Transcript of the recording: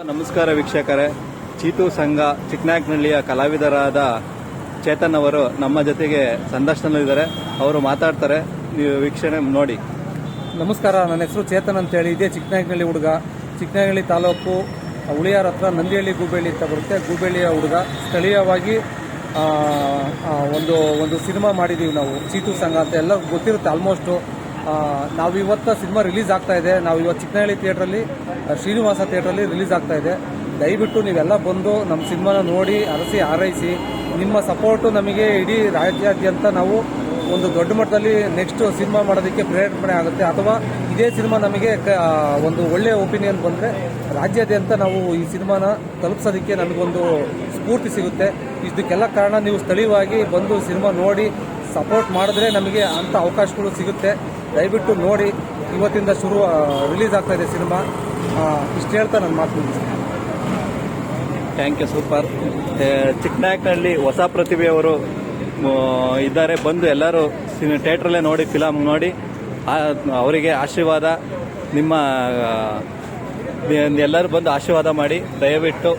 ನಮಸ್ಕಾರ ವೀಕ್ಷಕರೇ. ಚೀತು ಸಂಘ ಚಿಕ್ಕನಾಯಕನಹಳ್ಳಿಯ ಕಲಾವಿದರಾದ ಚೇತನ್ ಅವರು ನಮ್ಮ ಜೊತೆಗೆ ಸಂದರ್ಶನದಲ್ಲಿದ್ದಾರೆ. ಅವರು ಮಾತಾಡ್ತಾರೆ, ನೀವು ವೀಕ್ಷಣೆ ನೋಡಿ. ನಮಸ್ಕಾರ, ನನ್ನ ಹೆಸರು ಚೇತನ್ ಅಂತೇಳಿ. ಇದೇ ಚಿಕ್ಕನಾಯಕನಹಳ್ಳಿ ಹುಡುಗ. ಚಿಕ್ಕನಾಯಕನಹಳ್ಳಿ ತಾಲೂಕು ಉಳಿಯಾರ ಹತ್ರ ನಂದಿಹಳ್ಳಿ ಗೂಬೆಳ್ಳಿ ಅಂತ ಬರುತ್ತೆ. ಗೂಬೆಳ್ಳಿಯ ಹುಡುಗ. ಸ್ಥಳೀಯವಾಗಿ ಒಂದು ಸಿನಿಮಾ ಮಾಡಿದ್ದೀವಿ ನಾವು, ಚೀತು ಸಂಘ ಅಂತ. ಎಲ್ಲ ಗೊತ್ತಿರುತ್ತೆ ಆಲ್ಮೋಸ್ಟು. ನಾವು ಇವತ್ತು ಸಿನಿಮಾ ರಿಲೀಸ್ ಆಗ್ತಾ ಇದೆ. ನಾವು ಇವತ್ತು ಚಿಕ್ಕನಹಳ್ಳಿ ಥಿಯೇಟ್ರಲ್ಲಿ, ಶ್ರೀನಿವಾಸ ಥಿಯೇಟ್ರಲ್ಲಿ ರಿಲೀಸ್ ಆಗ್ತಾ ಇದೆ. ದಯವಿಟ್ಟು ನೀವೆಲ್ಲ ಬಂದು ನಮ್ಮ ಸಿನಿಮಾನ ನೋಡಿ ಅರಸಿ ಹಾರೈಸಿ. ನಿಮ್ಮ ಸಪೋರ್ಟು ನಮಗೆ ಇಡೀ ರಾಜ್ಯಾದ್ಯಂತ ನಾವು ಒಂದು ದೊಡ್ಡ ಮಟ್ಟದಲ್ಲಿ ನೆಕ್ಸ್ಟ್ ಸಿನಿಮಾ ಮಾಡೋದಕ್ಕೆ ಪ್ರೇರಣೆ ಆಗುತ್ತೆ. ಅಥವಾ ಇದೇ ಸಿನಿಮಾ ನಮಗೆ ಒಂದು ಒಳ್ಳೆಯ ಒಪಿನಿಯನ್ ಬಂದರೆ ರಾಜ್ಯಾದ್ಯಂತ ನಾವು ಈ ಸಿನಿಮಾನ ತಲುಪಿಸೋದಕ್ಕೆ ನಮಗೊಂದು ಸ್ಫೂರ್ತಿ ಸಿಗುತ್ತೆ. ಇದಕ್ಕೆಲ್ಲ ಕಾರಣ ನೀವು ಸ್ಥಳೀಯವಾಗಿ ಬಂದು ಸಿನಿಮಾ ನೋಡಿ ಸಪೋರ್ಟ್ ಮಾಡಿದ್ರೆ ನಮಗೆ ಅಂಥ ಅವಕಾಶಗಳು ಸಿಗುತ್ತೆ. ದಯವಿಟ್ಟು ನೋಡಿ. ಇವತ್ತಿಂದ ರಿಲೀಸ್ ಆಗ್ತಾ ಇದೆ ಸಿನಿಮಾ. ಇಷ್ಟು ಹೇಳ್ತಾ ನನ್ನ ಮಾತು ಮುಗಿಸ್ತೀನಿ. Thank you, super. ಚಿಕ್ಕನಾಯಕನಹಳ್ಳಿ ಹೊಸ ಪ್ರತಿಭೆಯವರು ಇದ್ದಾರೆ. ಬಂದು ಎಲ್ಲರೂ ಥಿಯೇಟ್ರಲ್ಲೇ ನೋಡಿ, ಫಿಲಮ್ ನೋಡಿ ಅವರಿಗೆ ಆಶೀರ್ವಾದ, ನಿಮ್ಮ ಎಲ್ಲರೂ ಬಂದು ಆಶೀರ್ವಾದ ಮಾಡಿ ದಯವಿಟ್ಟು.